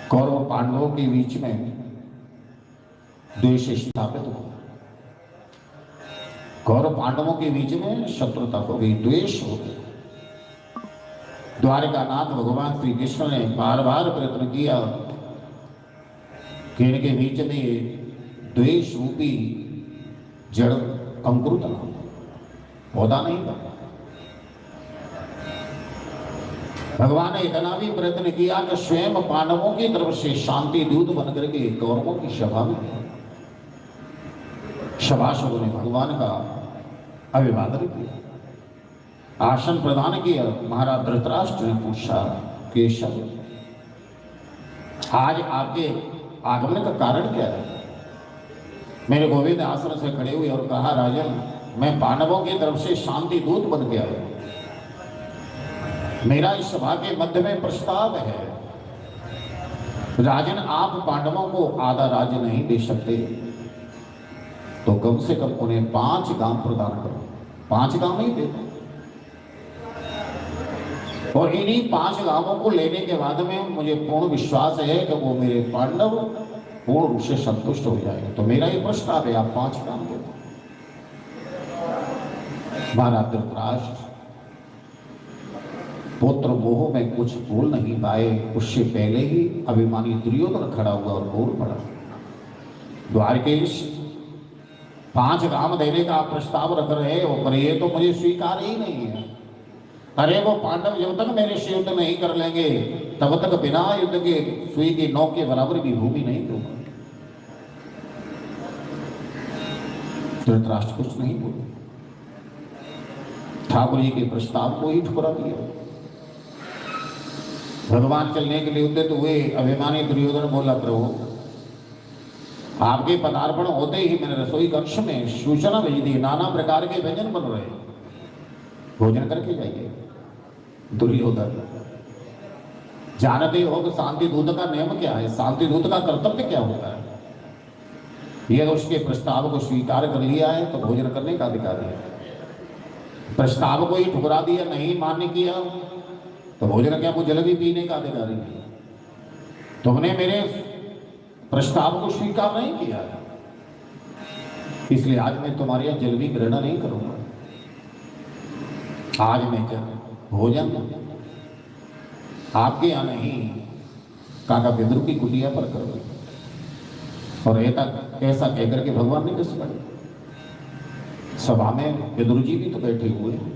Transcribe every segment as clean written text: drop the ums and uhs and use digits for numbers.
कौरव पांडवों के बीच में द्वेष स्थापित हुआ। कौरव पांडवों के बीच में शत्रुता हो गई, द्वेष हो गया। द्वारिकानाथ भगवान श्री कृष्ण ने बार बार प्रयत्न किया कि इनके बीच में द्वेष रूपी जड़ अंकुरित न हो, पौधा नहीं बना। भगवान ने इतना भी प्रयत्न किया कि स्वयं पांडवों की तरफ से शांति दूत बनकर के कौरवों की सभा में सभासदों ने भगवान का अभिवादन किया, आसन प्रदान किया। महाराज धृतराष्ट्र ने पूछा, केशव आज आपके आगमन का कारण क्या है? मेरे गोविंद आसन से खड़े हुए और कहा, राजन मैं पांडवों की तरफ से शांति दूत बन के आया। मेरा इस सभा के मध्य में प्रस्ताव है, राजन आप पांडवों को आधा राज्य नहीं दे सकते तो कम से कम उन्हें 5 गांव प्रदान करो। 5 गांव नहीं देते, और इन्हीं 5 गांवों को लेने के बाद में मुझे पूर्ण विश्वास है कि वो मेरे पांडव पूर्ण रूप से संतुष्ट हो जाएंगे। तो मेरा ये प्रस्ताव है, आप 5 गांव दे दो। महाराज धृतराष्ट्र पुत्र मोह में कुछ बोल नहीं पाए। उससे पहले ही अभिमानी दुर्योधन खड़ा हुआ और बोल पड़ा, द्वारकेश 5 गांव देने का आप प्रस्ताव रख रहे हो, पर ये तो मुझे स्वीकार ही नहीं है। अरे वो पांडव जब तक मेरे से युद्ध नहीं कर लेंगे तब तक बिना युद्ध के सुई की नोक के बराबर की भूमि नहीं दूंगा। धृतराष्ट्र कुछ नहीं बोले, ठाकुर जी के प्रस्ताव को ही ठुकरा दिया। भगवान चलने के लिए उद्यत हुए। अभिमानी दुर्योधन बोला, प्रभु आपके पदार्पण होते ही मैंने रसोई कक्ष में सूचना भेज दी, नाना प्रकार के व्यंजन बन रहे, भोजन करके जाइए। दुर्योधन जानते हो कि शांति दूत का नियम क्या है, शांति दूत का कर्तव्य क्या होता है। यदि उसके प्रस्ताव को स्वीकार कर लिया है तो भोजन करने का अधिकार है, प्रस्ताव को ही ठुकरा दिया, नहीं मान्य किया तो भोजन क्या, वो जल भी पीने का अधिकारी नहीं। तुमने मेरे प्रस्ताव को स्वीकार नहीं किया, इसलिए आज मैं तुम्हारे यहाँ जल भी ग्रहण नहीं करूंगा। आज मैं क्या भोजन आपके यहाँ नहीं, काका विदुर की कुटिया पर करो। और ऐसा कहकर के भगवान ने किस पड़े, सभा में विदुर जी भी तो बैठे हुए हैं,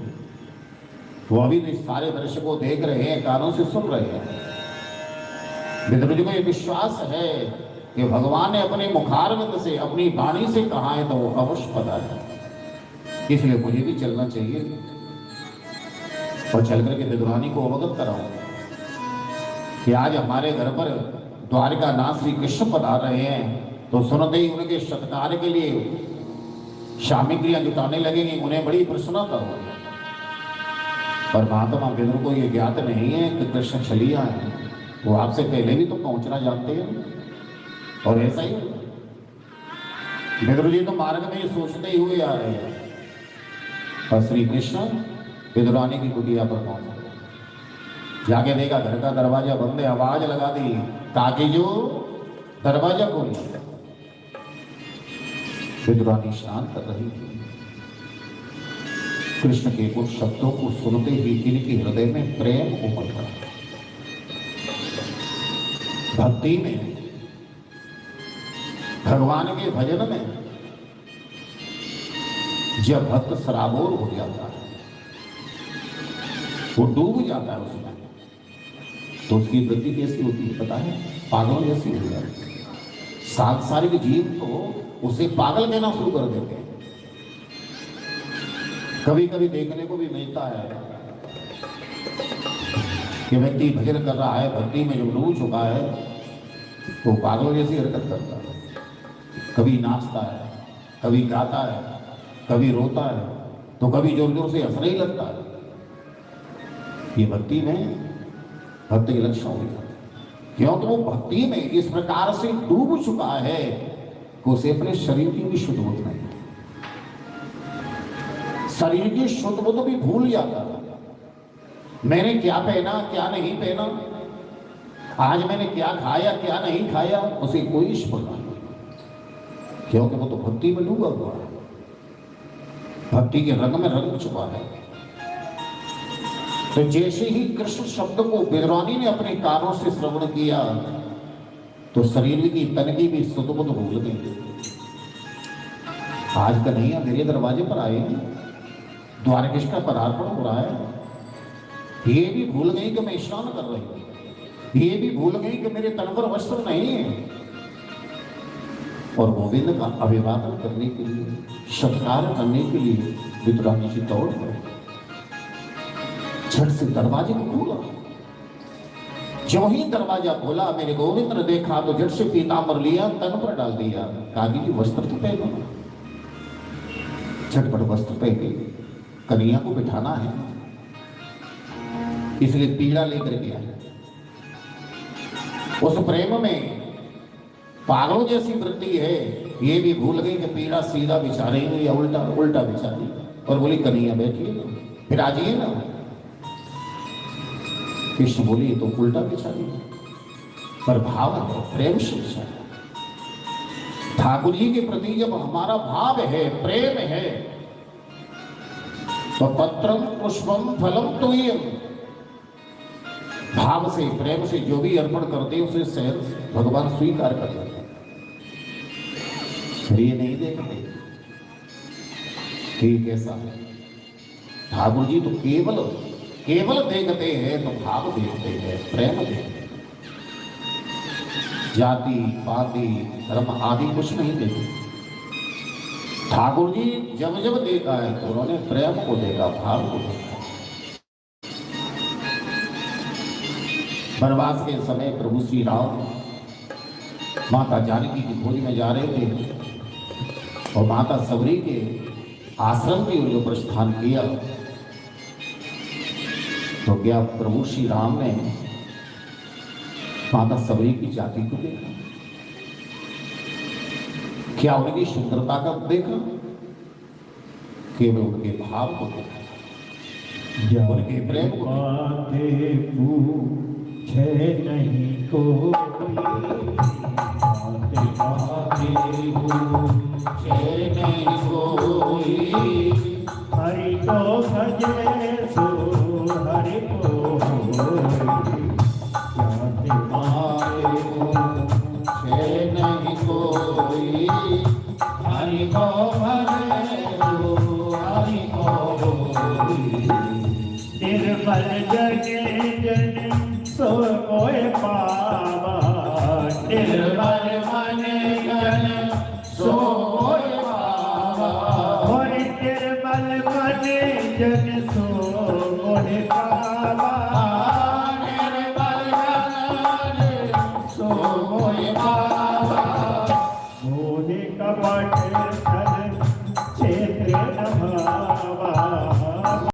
वो अभी तो सारे दृश्य को देख रहे हैं, कानों से सुन रहे हैं। विदुर जी को ये विश्वास है कि भगवान ने अपने मुखारविंद से अपनी वाणी से कहा है तो वो अवश्य पता है, इसलिए मुझे भी चलना चाहिए और चल करके विद्वानी को अवगत कराऊं कि आज हमारे घर पर द्वारिका नाथ श्री कृष्ण पधार रहे हैं। तो सुनते ही उनके सत्कार के लिए सामग्रियां जुटाने लगेंगी, उन्हें बड़ी प्रसन्नता होगी। पर महात्मा विदुर को ये ज्ञात नहीं है कि कृष्ण छलिया है, वो आपसे पहले भी तो पहुंचना जानते हैं। और ऐसा ही विदुर जी तो मार्ग में सोचते ही हुए आ रहे हैं, पर श्री कृष्ण विदुरानी की कुटिया पर पहुंच गए। जाके देखा घर का दरवाजा बंद है, आवाज लगा दी, काकी जो दरवाजा खोलिए। विदुरानी स्नान कर रही थी। कृष्ण के कुछ शब्दों को सुनते ही इनके हृदय में प्रेम उमड़ पड़ा। भक्ति में, भगवान के भजन में जब भक्त सराबोर हो जाता है, वो डूब जाता है उसमें, तो उसकी वृत्ति कैसी होती है पता है, पागल जैसी हो जाती है। सांसारिक जीव तो उसे पागल कहना शुरू कर देते हैं। कभी कभी देखने को भी मिलता है कि व्यक्ति भजन कर रहा है, भक्ति में जब डूब चुका है तो पागल जैसी हरकत करता है। कभी नाचता है, कभी गाता है, कभी रोता है, तो कभी जोर जोर से हंसने ही लगता है। ये भक्ति में भक्ति के लक्षण हो गया, क्योंकि वो भक्ति में इस प्रकार से डूब चुका है कि उसे अपने शरीर की भी शुद्ध बोध नहीं, शरीर की शुद्ध बोध भी भूल जाता है। मैंने क्या पहना क्या नहीं पहना, आज मैंने क्या खाया क्या नहीं खाया उसे कोई स्मरण नहीं, क्योंकि वो तो भक्ति में डूबा हुआ है, भक्ति के रंग में रंग चुका है। तो जैसे ही कृष्ण शब्द को विद्वानी ने अपने कानों से श्रवण किया तो शरीर की तनकी भी सुध बुध भूल गई। आज कन्हैया मेरे दरवाजे पर आए हैं, द्वारकेश का पदार्पण हो रहा है, ये भी भूल गई कि मैं स्नान कर रही हूं, ये भी भूल गई कि मेरे तन पर वस्त्र नहीं है, और गोविंद का अभिवादन करने के लिए, सत्कार करने के लिए विद्वानी जी दौड़ पड़े। झट से दरवाजे को खोला, जो ही दरवाजा खोला मेरे गोविंद ने देखा तो झट से पीतांबर लिया, तन पर डाल दिया, कागी जी वस्त्र तो पहनो। झटपट वस्त्र पहने कन्हैया को बिठाना है, इसलिए पीड़ा लेकर गया। उस प्रेम में पागलों जैसी वृत्ति है, ये भी भूल गई कि पीड़ा सीधा बिछा रही है या उल्टा उल्टा बिछा रही, और बोली कन्हैया बैठिए ना, फिर आजिए ना। कृष्ण बोली तो उल्टा बिछा रही, पर भाव है, प्रेम शिक्षा है। ठाकुर जी के प्रति जब हमारा भाव है, प्रेम है, तो पत्रम पुष्पम फलम तुय्यम, भाव से प्रेम से जो भी अर्पण करते उसे सहज भगवान स्वीकार कर लेते हैं। ये नहीं देखते कि कैसा है। ठाकुर जी तो केवल देखते हैं, तो भाव देखते हैं, प्रेम देखते हैं, जाति पाति धर्म आदि कुछ नहीं देखते। ठाकुर जी जब जब देखा है तो उन्होंने प्रेम को देखा, भाव को देखा। वनवास के समय प्रभु श्री राम माता जानकी की भोज में जा रहे थे, और माता सबरी के आश्रम की ओर जो प्रस्थान किया, तो क्या प्रभु श्री राम ने माता सबरी की जाति को देखा, क्या उनकी सुंदरता का देखा, केवल उनके भाव को देखा, उनके प्रेम को छे नहीं कोई नहीं कोई, हरि को भजे सो हरि को नहीं कोई, हरि को भजे सो हरि को। निर्बल जगे जन सो कोय पावा, निर्बल मन जन सो कोय पावा, और निर्बल मन जन सो कोय पावा, निर्बल मन सो कोय पावा। मोहे कपट